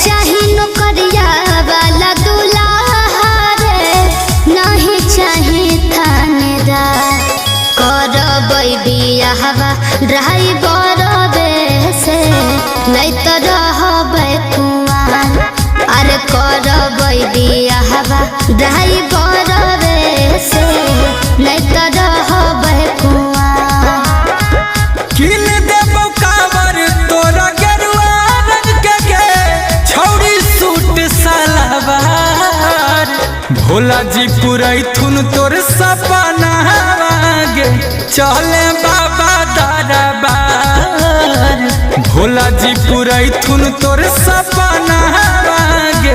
चाही नौकरिया वाला दूल्हा रे, नहीं चाही थानेदार। करबै बियाहवा ड्राइवर से, नहीं तो रहबै कुआर। अरे करबै बियाहवा ड्राइवर से, नहीं तो रहबै कुआर। किन देबो कावर तोरा गेरुआ रंग के छौड़ी सूट सलवार। भोला जी पुरैथुन तोर सपना गे, चले बाबा दरबार। भोला जी पुरैथुन तोर सपना गे,